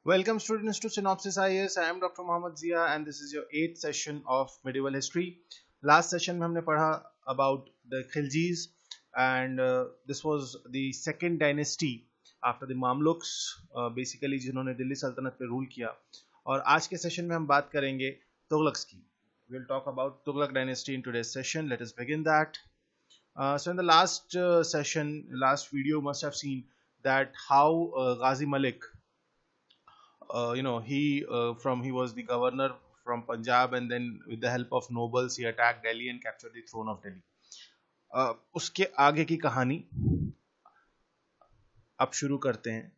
Welcome students to Synopsis IAS. I am Dr. Mohammad Zia and this is your 8th session of medieval history. Last session में हमने पढ़ा about the Khiljis and this was the second dynasty after the Mamluks, basically जिन्होंने दिल्ली सल्तनत पे rule किया. और आज के सेशन में हम बात करेंगे तुगलक्स की. We'll talk about Tughlaq dynasty in today's session. Let us begin that. So in the last last video, you must have seen that how Ghazi Malik he was the governor from Punjab, and then with the help of nobles he attacked Delhi and captured the throne of Delhi. उसके आगे की कहानी अब शुरू करते हैं.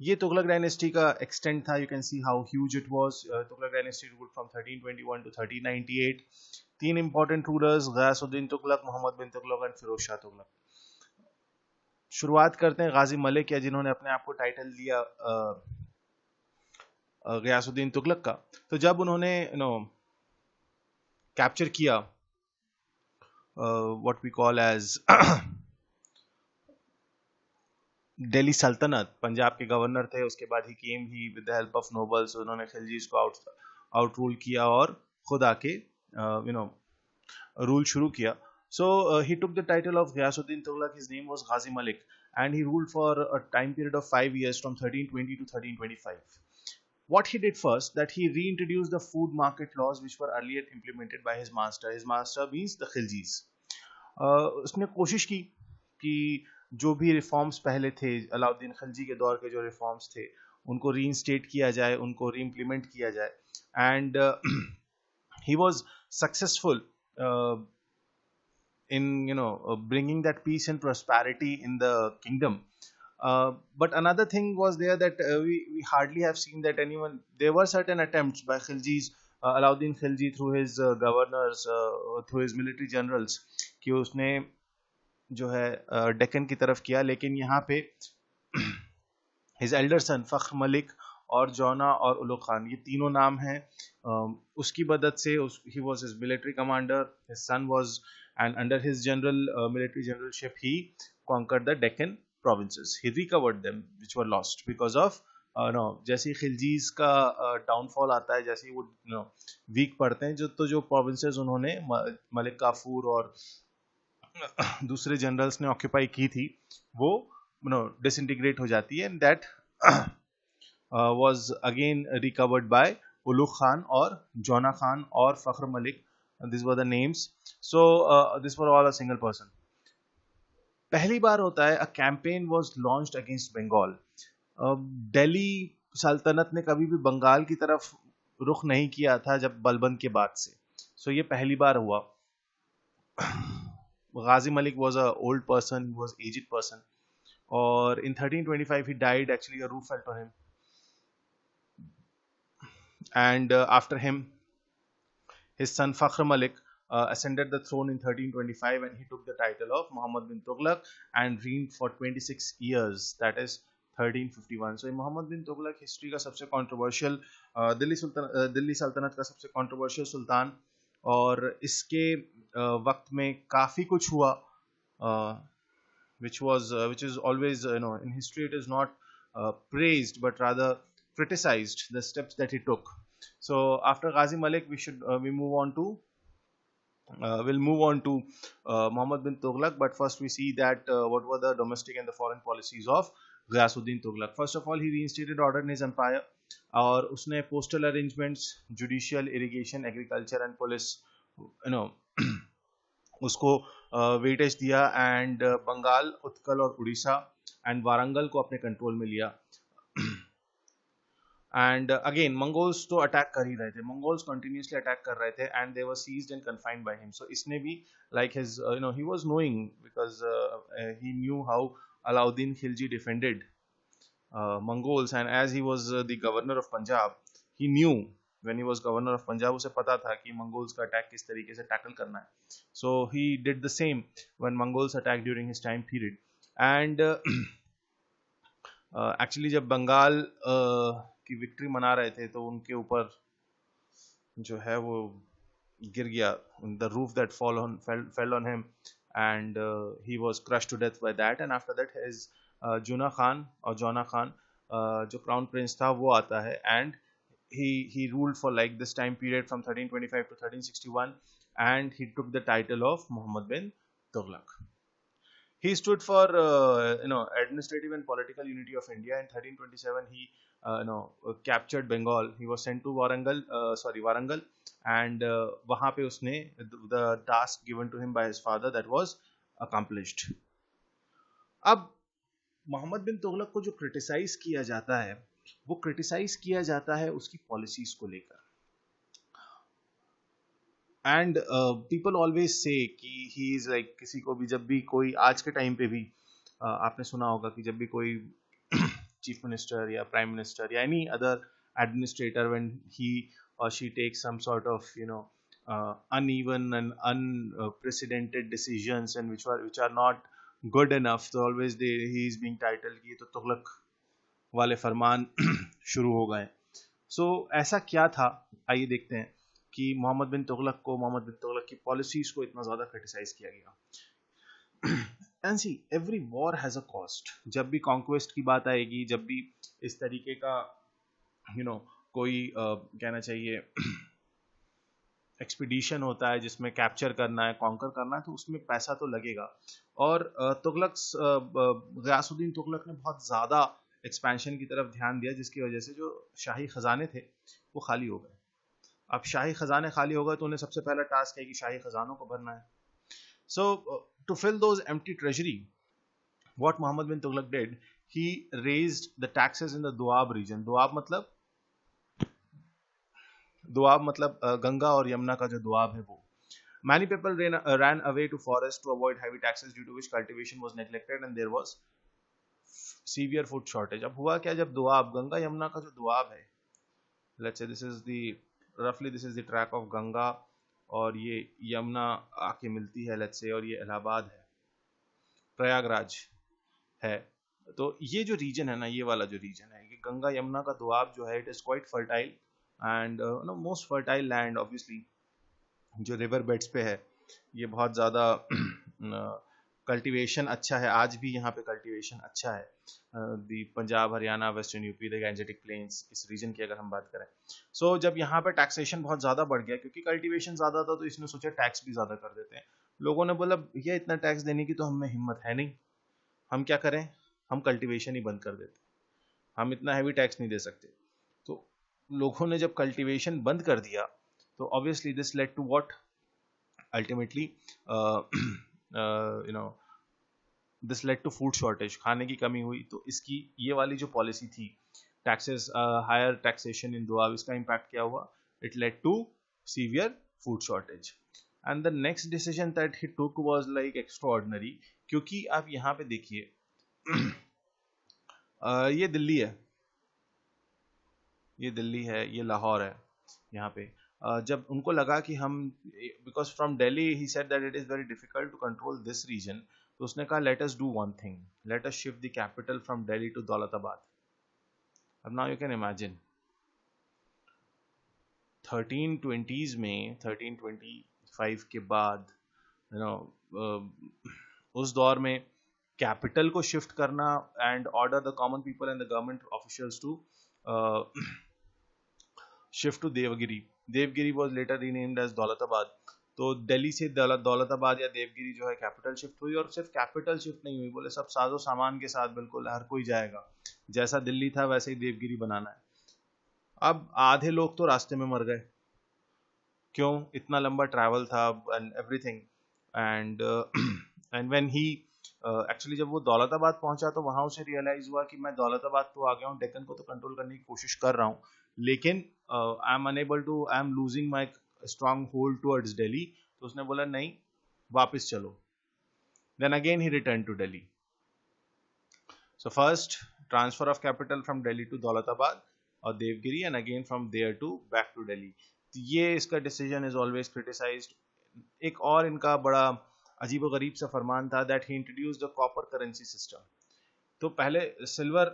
ये Tughlaq dynasty का एक्सटेंट था. You can see how huge it was. Tughlaq dynasty ruled from 1321 to 1398. तीन important rulers, Ghiyasuddin Tughlaq, Muhammad bin Tughlaq and Firoz Shah Tughlaq. शुरुआत करते हैं गाजी मलिक, या जिन्होंने अपने आप को टाइटल दिया गयासुद्दीन तुगलक का. तो जब उन्होंने कैप्चर किया what we call as Delhi Sultanat, Punjab के गवर्नर थे. उसके बाद ही came he with the help of nobles. उन्होंने खिलजीज को आउट रूल किया और खुद आके रूल शुरू किया. So he took the title of Ghiyasuddin Tughlaq. His name was Ghazi Malik, and he ruled for a time period of 5 years from 1320 to 1325. What he did first, that he reintroduced the food market laws which were earlier implemented by his master. His master means the Khiljis. उसने कोशिश की कि जो भी reforms पहले थे, अलाउद्दीन खिलजी के दौर के जो रिफॉर्म्स थे, उनको रीइंस्टेट किया जाए, उनको रीइम्प्लीमेंट किया जाए. And he was successful in bringing that peace and prosperity in the kingdom. But another thing was there that we hardly have seen that anyone. There were certain attempts by Khiljis, Alauddin Khilji through his governors, through his military generals, कि उसने जो है डेक्कन की तरफ किया. लेकिन यहाँ पे his elder son फख्र मलिक और जौना और उलुग खान, ये तीनों नाम हैं. उसकी मदद से he was his military commander, his son was, and under his military generalship he conquered the Deccan provinces. He recovered them which were lost because of जैसे खिलजीज का डाउनफॉल आता है, जैसे वो वीक पड़ते हैं, जो प्रोविंसेस उन्होंने मलिक काफूर और दूसरे जनरल्स ने ऑक्यूपाई की थी, वो डिसइंटीग्रेट हो जाती है. And that was again recovered by Ulugh Khan और जौना खान और फख्र Malik. These were the names. So this were all a single person. पहली बार होता है a campaign was launched against Bengal. Delhi सल्तनत ने कभी भी बंगाल की तरफ रुख नहीं किया था जब बलबंद के बाद से. So ये पहली बार हुआ. Ghazi Malik was a old person, he was aged person, और in 1325 he died. Actually a roof fell on him, and after him his son Fakhr Malik ascended the throne in 1325, and he took the title of Muhammad bin Tughlaq and reigned for 26 years, that is 1351. So Muhammad bin Tughlaq history का सबसे controversial, Delhi सल्तनत का सबसे controversial सुल्तान, और इसके वक्त में काफ़ी कुछ हुआ, which is always in history it is not praised but rather criticized, the steps that he took. So after Ghazi Malik we'll move on to Muhammad bin Tughlaq. But first we see that what were the domestic and the foreign policies of Ghiyasuddin Tughlaq. First of all, he reinstated order in his empire, और उसने postal arrangements, judicial, irrigation, agriculture and police उसको weightage दिया. And Bengal, Utkal और Orissa and Warangal को अपने control में लिया. And again Mongols तो अटैक कर ही रहे थे, मंगोल्स कंटिन्यूसली अटैक कर रहे थे, and they were seized and confined by him. So इसने भी like his he was knowing, because he knew how Alauddin Khilji defended Mongols, and as he was the governor of Punjab, he knew when he was governor of Punjab, उसे पता था कि Mongols का attack किस तरीके से टैकल करना है. So he did the same when Mongols attacked during his time period. And actually जब बंगाल की विक्ट्री मना रहे थे तो उनके ऊपर जो है वो गिर गया, the roof that fell on him, and he was crushed to death by that. And after that his Juna Khan or Jona Khan जो क्राउन प्रिंस था वो आता है, and he ruled for like this time period from 1325 to 1361, and he took the title of Muhammad bin Tughlaq. He stood for administrative and political unity of India. In 1327, he captured Bengal. He was sent to Warangal, and वहाँ पे उसने the task given to him by his father that was accomplished. अब मोहम्मद बिन तुगलक को जो criticise किया जाता है, वो क्रिटिसाइज किया जाता है उसकी पॉलिसीज को लेकर, एंड पीपल ऑलवेज से कि ही इज लाइक, किसी को भी जब भी कोई आज के टाइम पे भी आपने सुना होगा कि जब भी कोई चीफ मिनिस्टर या प्राइम मिनिस्टर या any other administrator when he or she takes some sort of uneven and unprecedented decisions and which are not good enough, so always he is being titled कि ये तो तुगलक वाले फरमान शुरू हो गए. सो ऐसा क्या था, आइए देखते हैं कि मोहम्मद बिन तुगलक की पॉलिसीज को इतना ज्यादा क्रिटिसाइज किया गया. And see, every war has a cost. जब भी कॉन्क्वेस्ट की बात आएगी, जब भी इस तरीके का कोई कहना चाहिए एक्सपीडिशन होता है जिसमें कैप्चर करना है, कॉन्कर करना है, तो उसमें पैसा तो लगेगा. और गयासुद्दीन तुगलक ने बहुत ज़्यादा एक्सपेंशन की तरफ ध्यान दिया, जिसकी वजह से जो शाही खजाने थे वो खाली हो गए. अब शाही खजाने खाली हो गए तो उन्हें सबसे पहला टास्क है कि शाही खजानों को भरना है. So to fill those empty treasury, what Mohammad bin Tughlaq did, he raised the taxes in the Doab region. Doab मतलब गंगा और यमुना का जो दोआब है वो. Many people ran away to forest to avoid heavy taxes, due to which cultivation was neglected and there was severe food shortage. अब हुआ क्या, जब दोआब, गंगा यमुना का जो दोआब है, let's say this is the track of Ganga, और ये यमुना आके मिलती है let's say, और ये इलाहाबाद है, प्रयागराज है. तो ये जो रीजन है ना, ये वाला जो रीजन है, कि गंगा यमुना का दोआब जो है, it is quite fertile and most fertile land obviously, जो रिवर बेड्स पे है. ये बहुत ज़्यादा कल्टीवेशन अच्छा है, आज भी यहाँ पे कल्टीवेशन अच्छा है. The Punjab, Haryana, western UP, the Gangetic plains, इस रीजन की अगर हम बात करें. सो जब यहाँ पे टैक्सेशन बहुत ज़्यादा बढ़ गया, क्योंकि कल्टीवेशन ज़्यादा था, तो इसने सोचा टैक्स भी ज़्यादा कर देते हैं. लोगों ने बोला भैया इतना टैक्स देने की तो हमें हिम्मत है नहीं, हम क्या करें, हम कल्टीवेशन ही बंद कर देते, हम इतना हैवी टैक्स नहीं दे सकते. तो लोगों ने जब कल्टीवेशन बंद कर दिया, तो obviously this led to what, ultimately this led to food shortage, खाने की कमी हुई. तो इसकी ये वाली जो पॉलिसी थी, taxes, higher taxation in Doab, इसका इम्पैक्ट क्या हुआ, it led to severe food shortage. And the next decision that he took was like extraordinary, क्योंकि आप यहाँ पे देखिए ये दिल्ली है, ये लाहौर है. यहाँ पे जब उनको लगा कि हम, because from Delhi he said that it is very difficult to control this region, तो उसने कहा let us do one thing, let us shift the capital from Delhi to Daulatabad. अब now you can imagine 1320s में, 1325 के बाद उस दौर में कैपिटल को शिफ्ट करना and order the common people and the government officials to shift to Devagiri. Devagiri was later renamed as Daulatabad. तो दिल्ली से दौलताबाद या देवगिरी जो है कैपिटल शिफ्ट हुई, और सिर्फ कैपिटल शिफ्ट नहीं हुई, बोले सब साजो सामान के साथ बिल्कुल हर कोई जाएगा, जैसा दिल्ली था वैसे ही देवगिरी बनाना है. अब आधे लोग तो रास्ते में मर गए, क्यों, इतना लंबा ट्रैवल था and everything. And when he actually जब वो दौलताबाद पहुंचा, तो वहां उसे रियलाइज हुआ कि मैं दौलताबाद तो आ गया हूँ, डेक्कन को तो कंट्रोल करने की कोशिश कर रहा हूँ, लेकिन I am losing my strong hold towards Delhi. तो उसने बोला नहीं, वापस चलो. Then again he return to Delhi. So first transfer of capital from Delhi to Daulatabad और Devagiri, and again from there to back to Delhi. तो ये इसका डिसीजन इज ऑलवेज क्रिटिसाइज्ड. एक और इनका बड़ा अजीब व गरीब सा फरमान था, that he introduced the copper currency system. तो पहले सिल्वर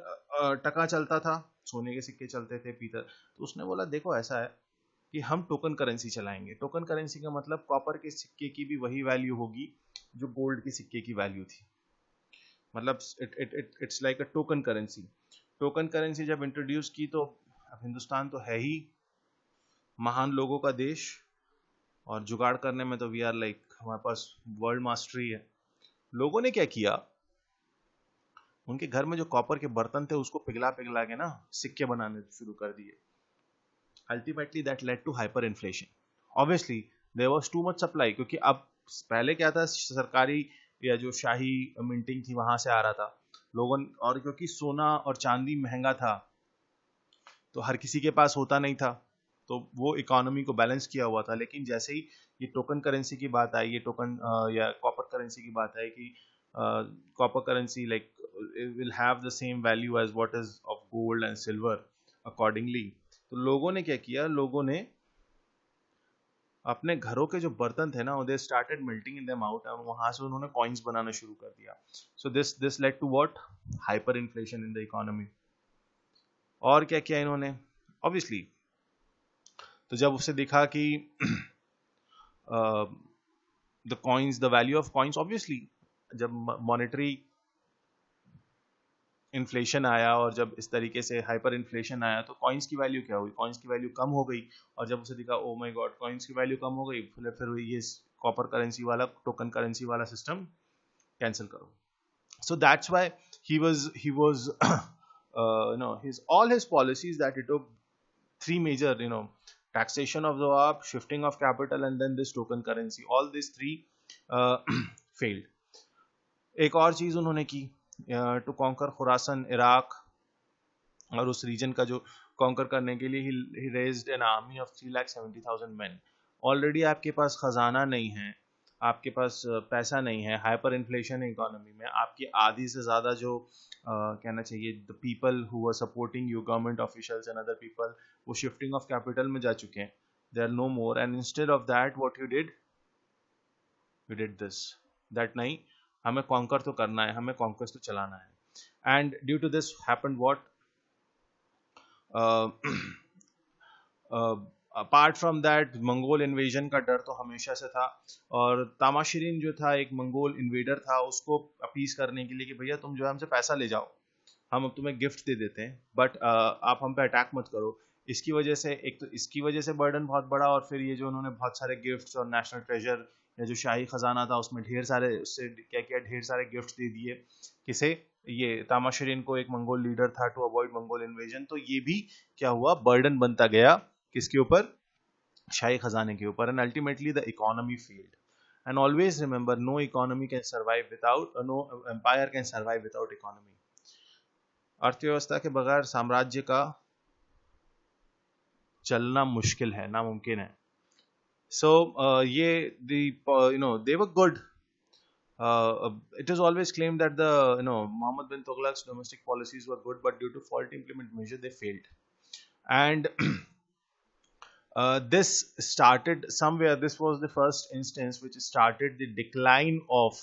टका चलता था, सोने के सिक्के चलते थे, पीतल. तो उसने बोला देखो ऐसा है कि हम टोकन करेंसी चलाएंगे. टोकन करेंसी का मतलब कॉपर के सिक्के की भी वही वैल्यू होगी जो गोल्ड के सिक्के की वैल्यू थी, मतलब it's like a token currency. Token currency जब इंट्रोड्यूस की तो अब हिंदुस्तान तो है ही महान लोगों का देश, और जुगाड़ करने में तो वी आर लाइक, हमारे पास वर्ल्ड मास्टरी है। लोगों ने क्या किया, उनके घर में जो कॉपर के बर्तन थे उसको पिघला पिघला के ना सिक्के बनाने शुरू कर दिए। Ultimately that led to hyper inflation. Obviously there was too much supply, क्योंकि अब पहले क्या था, सरकारी या जो शाही मिंटिंग थी वहां से आ रहा था लोगों, और क्योंकि सोना और चांदी महंगा था तो हर किसी के पास होता नहीं था, तो वो इकोनॉमी को बैलेंस किया हुआ था। लेकिन जैसे ही ये टोकन करेंसी की बात आई, ये टोकन या कॉपर करेंसी की बात आई कि copper currency like will have the same value as what is of gold and silver accordingly, तो लोगों ने क्या किया, लोगों ने अपने घरों के जो बर्तन थे ना, they started melting in them out, और वहां से उन्होंने कॉइन्स बनाना शुरू कर दिया। So this led to what, hyper inflation in the economy. और क्या किया इन्होंने, ऑब्वियसली तो जब उसे दिखा कि the coins, the value of coins, obviously जब मॉनेटरी इन्फ्लेशन आया और जब इस तरीके से हाइपर इन्फ्लेशन आया तो कॉइन्स की वैल्यू क्या हुई, कॉइन्स की वैल्यू कम हो गई। और जब उसे दिखा ओ माय गॉड कॉइन्स की वैल्यू कम हो गई, फिर ये कॉपर करेंसी वाला, टोकन करेंसी वाला सिस्टम कैंसिल करो। So that's why he was his all his policies that he took, three major, taxation of the op, shifting of capital, and then this token currency, all these three uh, failed. एक और चीज उन्होंने की, to conquer Khurasan, Iraq और उस reason का जो conquer करने के लिए he raised an army of 3,70,000 men। Already आपके पास खजाना नहीं है, आपके पास पैसा नहीं है, हाइपर इन्फ्लेशन इकोनॉमी में आपकी आधी से ज्यादा जो कहना चाहिए the people who are supporting you, government officials and other people, वो शिफ्टिंग ऑफ कैपिटल में जा चुके हैं, they are no more, and instead of that what you did this, that नहीं, हमें कॉन्कर तो करना है, हमें कॉन्कर्स तो चलाना है। And due to this happened what, apart from that Mongol invasion का डर तो हमेशा से था, और तामाशिरीन जो था एक मंगोल इन्वेडर था, उसको अपीस करने के लिए कि भैया तुम जो है हमसे पैसा ले जाओ, हम अब तुम्हें गिफ्ट दे देते हैं, बट आप हम पे अटैक मत करो। इसकी वजह से, एक तो इसकी वजह से बर्डन बहुत बड़ा, और फिर ये जो उन्होंने बहुत सारे गिफ्ट्स और नेशनल ट्रेजर या जो शाही खजाना था उसमें ढेर सारे, उससे क्या किया, ढेर सारे गिफ्ट्स दे दिए, किसे, ये तामाशिरीन को, एक मंगोल लीडर था, टू अवॉइड मंगोल इन्वेजन। तो ये भी क्या हुआ, बर्डन बनता गया किसके ऊपर, शाही खजाने के ऊपर, and ultimately the economy failed. And always remember, no economy can survive without, no empire can survive without economy. अर्थव्यवस्था के बगैर साम्राज्य का चलना मुश्किल है, नामुमकिन है। सो ये they were good. It is always claimed that the Muhammad bin Tughlaq's domestic policies were good, but due to faulty implement measure they failed. And this started somewhere. This was the first instance which started the decline of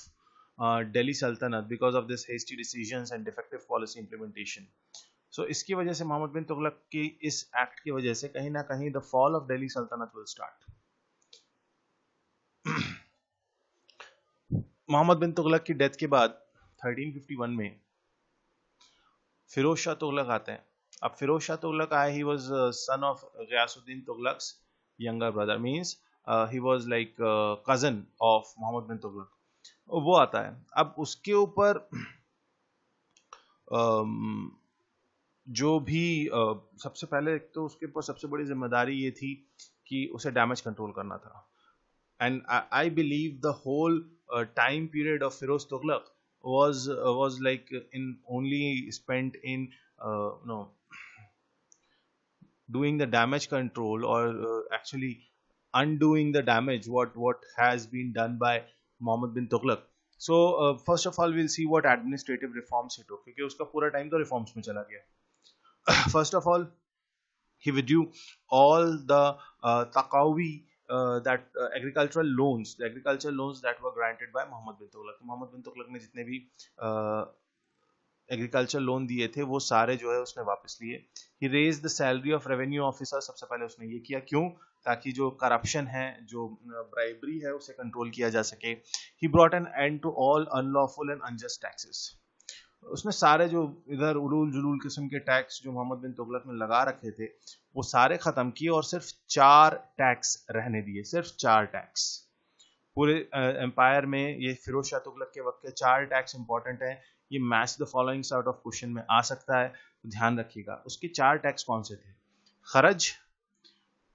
Delhi Sultanate because of this hasty decisions and defective policy implementation. So इसकी वजह से, मोहम्मद बिन तुगलक की इस act की वजह से कहीं ना कहीं द फॉल ऑफ दिल्ली सल्तनत विल स्टार्ट। मोहम्मद बिन तुगलक की डेथ के बाद 1351 में फिरोज शाह तुगलक आते हैं। अब फिरोज शाह तुगलक आए, he was son of Ghiyasuddin Tughlaq's younger brother, means he was like cousin of Mohammad bin Tughlaq, वो आता है। अब उसके ऊपर जो भी सबसे पहले, एक तो उसके ऊपर सबसे बड़ी जिम्मेदारी ये थी कि उसे डैमेज कंट्रोल करना था। And I believe the whole time period of Firoz Tughlaq was like in only spent in doing the damage control, or actually undoing the damage what has been done by Mohammed bin Tughlaq. So first of all we'll see what administrative reforms he took, क्योंकि उसका पूरा time तो reforms में चला गया। First of all, he withdrew all the taqawi that agricultural loans, the agricultural loans that were granted by Mohammed bin Tughlaq. Mohammed bin Tughlaq ने जितने भी एग्रीकल्चर लोन दिए थे वो सारे जो है उसने वापस लिए। He raise the salary of revenue officer, सबसे पहले उसने ये किया, क्यों, ताकि जो करप्शन है, जो ब्राइबरी है, उसे कंट्रोल किया जा सके। He brought an end to all unlawful and unjust taxes. उसने सारे जो इधर उलूल जुलूल किस्म के टैक्स जो मोहम्मद बिन तुगलक ने लगा रखे थे वो सारे खत्म किए और सिर्फ 4 टैक्स रहने दिए, सिर्फ 4 टैक्स पूरे एम्पायर में। ये फिरोज शाह तुगलक के वक्त के 4 टैक्स इंपॉर्टेंट हैं, ये match the following sort of question में आ सकता है, तो ध्यान रखिएगा। उसके 4 टैक्स कौन से थे? खरज,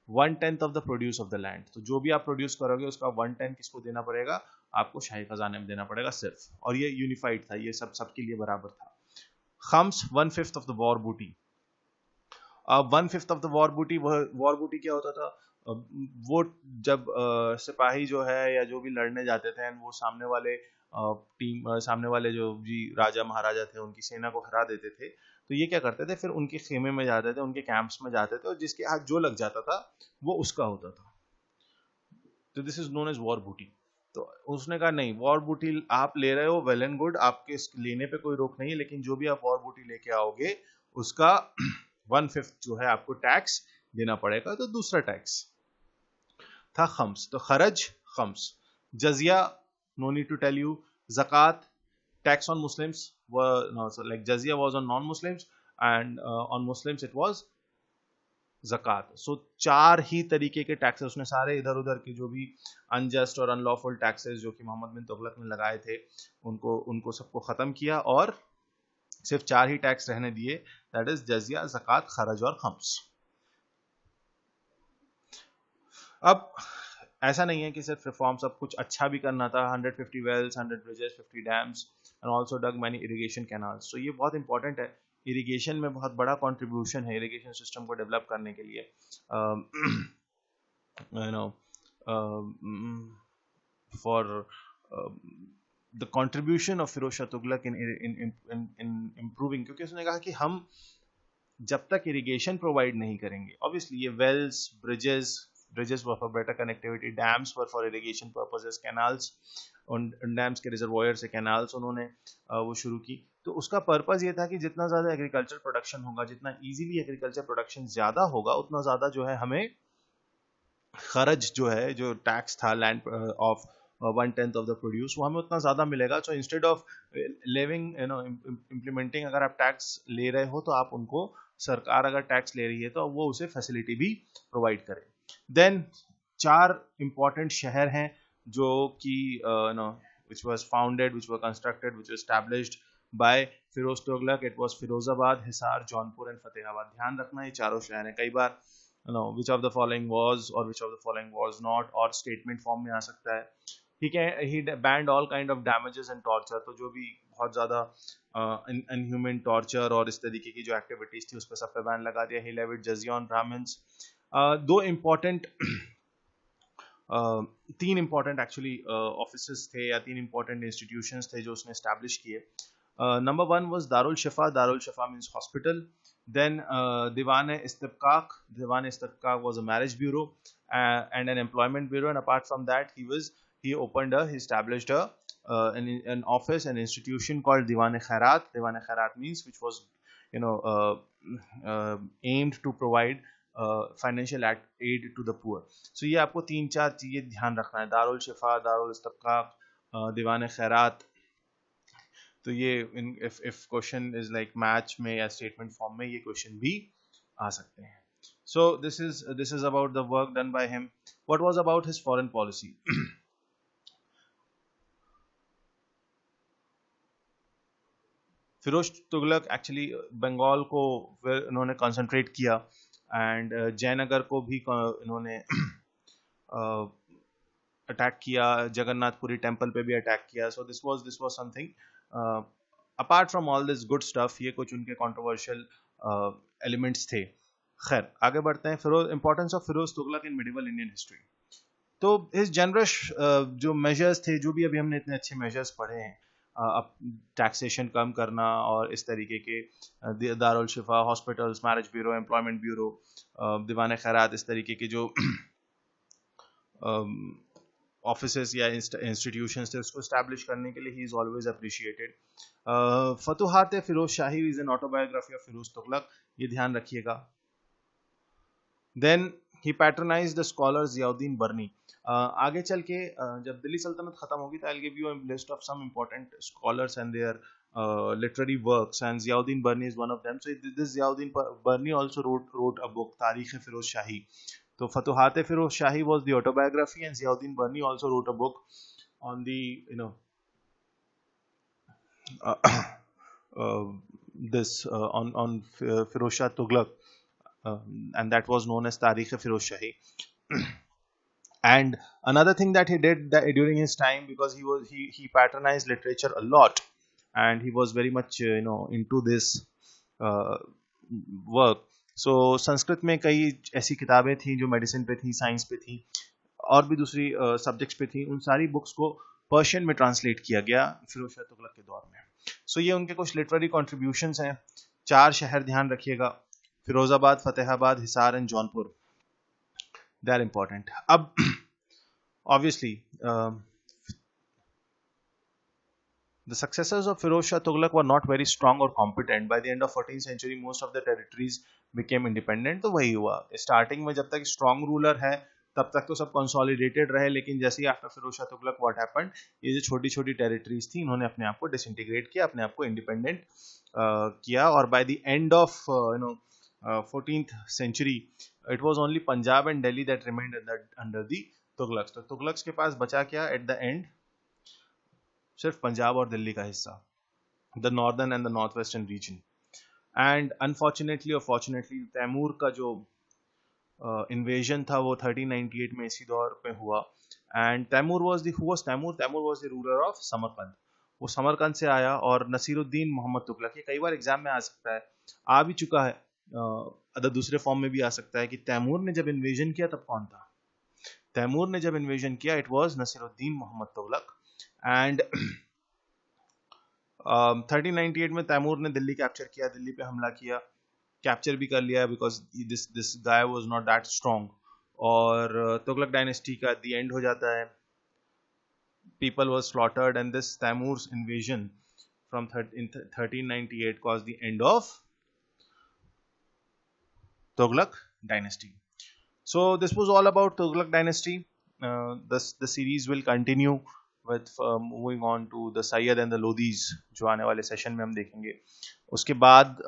1/10 of the produce of the land, तो जो भी आप प्रोड्यूस करोगे उसका 1/10 किसको देना पड़ेगा? आपको शाही खजाने में देना पड़ेगा सिर्फ, और ये यूनिफाइड था, ये सबके लिए बराबर था। खम्स, 1/5 ऑफ द वॉर बूटी। अब 1/5 ऑफ द वॉर बूटी, वॉर बूटी क्या होता था? वो जब सिपाही जो है या जो भी लड़ने जाते थे वो सामने वाले सामने वाले जो भी राजा महाराजा थे उनकी सेना को हरा देते थे, तो ये क्या करते थे, फिर उनके खेमे में जाते थे, उनके कैंप्स में जाते थे, और जिसके हाथ जो लग जाता था वो उसका होता था। तो this is known as war booty. तो उसने कहा नहीं, वॉर बूटी आप ले रहे हो वेल एंड गुड, आपके लेने पे कोई रोक नहीं है, लेकिन जो भी आप वॉर बूटी लेके आओगे उसका 1/5 जो है आपको टैक्स देना पड़ेगा। तो दूसरा टैक्स था खम्स, तो खरज, खम्स। जजिया, no need to tell you. ज़कात, tax on Muslims were no, so like jizya was on non-Muslims and on Muslims it was zakat. So 4 ही तरीके के टैक्सेस उसने सारे इधर उधर के जो भी अनजस्ट और अनलॉफुल टैक्सेस जो कि मोहम्मद बिन तुगलक ने लगाए थे उनको सबको खत्म किया और सिर्फ 4 ही टैक्स रहने दिए, दैट इज जजिया, ज़कात, खरज और खम्स। अब ऐसा नहीं है कि सिर्फ रिफॉर्म, सब कुछ अच्छा भी करना था। 150 wells, 100 bridges, 50 dams and also dug many irrigation canals. तो ये बहुत इंपॉर्टेंट है, इरिगेशन में बहुत बड़ा कंट्रीब्यूशन है इरिगेशन सिस्टम को डेवलप करने के लिए। You know for the contribution of Firoz Shah Tughlaq in improving, क्योंकि उसने कहा कि हम जब तक इरिगेशन प्रोवाइड नहीं करेंगे, ऑब्वियसली ये Wales, bridges were for better connectivity, dams were for irrigation purposes, canals, उन डैम्स के रिजर्वॉयर से कैनाल्स उन्होंने वो शुरू की। तो उसका पर्पस ये था कि जितना ज़्यादा एग्रीकल्चर प्रोडक्शन होगा, जितना इजीली एग्रीकल्चर प्रोडक्शन ज़्यादा होगा, उतना ज़्यादा जो है हमें खर्च जो है, जो टैक्स था land of 1/10 of the produce, वो हमें उतना ज़्यादा मिलेगा। So instead of living implementing, अगर आप टैक्स ले रहे हो तो आप उनको, सरकार अगर टैक्स ले रही है तो वो उसे फैसिलिटी भी प्रोवाइड करे। देन 4 इंपॉर्टेंट शहर हैं जो कि which was founded, which were constructed, which was established by Firoz Tughlaq. It was Firozabad, Hisar, Jaunpur and Fatehabad. ध्यान रखना ये चारों शहर हैं। कई बार which of the following was or which of the following was not, और स्टेटमेंट फॉर्म में आ सकता है। ठीक है, he banned all kind of damages and torture, तो जो भी बहुत ज़्यादा अनह्यूमन टॉर्चर और इस तरीके की जो एक्टिविटीज थी उस पर सब पे बैन लगा दिया। He levied jizya on Brahmins. दो इम्पोर्टेंट तीन इम्पोर्टेंट एक्चुअली ऑफिसेस थे या 3 इम्पोर्टेंट इंस्टीट्यूशंस थे जो उसने एस्टैब्लिश किए। Number 1 was Darul Shifa. Darul Shifa means hospital. Then Diwan Istabqaq. Diwan Istabqaq was a marriage bureau and an employment bureau, and apart from that he established an office, an institution called Diwan-e Khairat. Diwan-e Khairat means which was aimed to provide financial aid to the poor. So ये आपको 3-4 चीजें ध्यान रखना है, दारुल शिफा, दारुल इस्तबकाक, दीवान खैरात। तो ये if question is like match में या स्टेटमेंट फॉर्म में ये क्वेश्चन भी आ सकते हैं। So this is about the work done by him. What was about his foreign policy? Firoz Tughlaq actually Bengal को उन्होंने कंसंट्रेट किया एंड जयनगर को भी इन्होंने अटैक किया, जगन्नाथपुरी टेम्पल पे भी अटैक किया। So this was something apart from all this good stuff, ये कुछ उनके कंट्रोवर्शियल एलिमेंट्स थे। खैर आगे बढ़ते हैं। Importance of Firoz Tughlaq in medieval Indian history. तो इस जनरस जो मेजर्स थे, जो भी अभी हमने इतने अच्छे मेजर्स पढ़े हैं, अब टैक्सेशन कम करना और इस तरीके के Darul Shifa, hospitals, marriage bureau, employment bureau, Diwan Khairat, इस तरीके के जो ऑफिसेस या इंस्टीट्यूशंस थे उसको एस्टैब्लिश करने के लिए he is always appreciated. Futuhat Firoz Shahi is an autobiography of Firoz Tughlaq, ये ध्यान रखिएगा। Then he patronized the scholar Ziauddin Barni. आगे चल के जब दिल्ली सल्तनत खत्म होगी तो I will give you a list of some important scholars and their literary works, and Ziauddin Barni is one of them. So this Ziauddin Barni also wrote a book, Tarikh Firoz Shahi. So Futuhat Firoz Shahi was the autobiography, and Ziauddin Barni also wrote a book on the uh, uh, this on Firoz Shah Tughlaq, and that was known as Tarikh Firoz Shahi. And another thing that he did that during his time, because he patronized literature a lot, and he was very much into this uh, work. So Sanskrit में कई ऐसी किताबें थी जो medicine पे थी, science पे थी, और भी दूसरी सब्जेक्ट्स पे थी. उन सारी बुक्स को पर्शियन में ट्रांसलेट किया गया फिरोज शाह तुगलक के दौर में. सो ये उनके कुछ लिटरेरी कॉन्ट्रीब्यूशंस हैं. 4 शहर ध्यान रखिएगा: Firozabad, Fatehabad, Hisar and Jaunpur. They are important. अब obviously the successors of Firoz Shah Tughlaq were not very strong or competent. By the end of 14th century, most of the territories became independent. तो वही हुआ, starting में जब तक स्ट्रॉन्ग रूलर है तब तक तो सब कंसोलिडेटेड रहे, लेकिन जैसे ही after Firoz Shah Tughlaq what happened, ये जो छोटी छोटी टेरिटरीज थी, इन्होंने अपने आप को डिसइंटीग्रेट किया, अपने आप को इंडिपेंडेंट किया. और by the end of 14th century, it was only Punjab and Delhi that remained under the Tughlaqs. तो तुगलक्स के पास बचा क्या एट द एंड? सिर्फ पंजाब और दिल्ली का हिस्सा, the northern and the north western region. And unfortunately और फॉर्चुनेटली तैमूर का जो इन्वेजन था वो 1398 में इसी दौर पे हुआ. And Timur was the ruler of Samarkand. वो समरकंद से आया. और नसीरुद्दीन मोहम्मद तुगलक, ये कई बार एग्जाम में आ सकता है, आ भी चुका है, अदर दूसरे फॉर्म में भी आ सकता है, कि तैमूर ने जब इन्वेजन किया तब कौन था? तैमूर ने जब इन्वेजन किया, it was Nasiruddin Mohammad Tughlaq. And 1398 में तैमूर ने दिल्ली कैप्चर किया, दिल्ली पे हमला किया, कैप्चर भी कर लिया, because this guy was not that strong. और तुगलक डायनेस्टी का द एंड हो जाता है. People was slaughtered, and this Timur's invasion from 1398 caused the end of Tughlaq dynasty. So this was all about Tughlaq dynasty. The series will continue with moving on to the Sayyid and the Lodhis, जो आने वाले session में हम देखेंगे. उसके बाद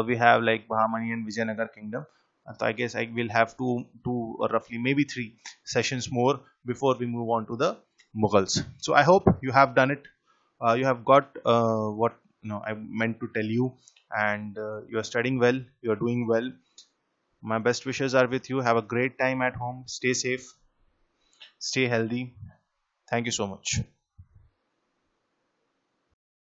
we have like Bahmani and Vijayanagar kingdom. So I guess I will have two or roughly maybe 3 sessions more before we move on to the Mughals. So I hope you have done it. You have got what I meant to tell you, and you are studying well. You are doing well. My best wishes are with you. Have a great time at home. Stay safe. Stay healthy. Thank you so much.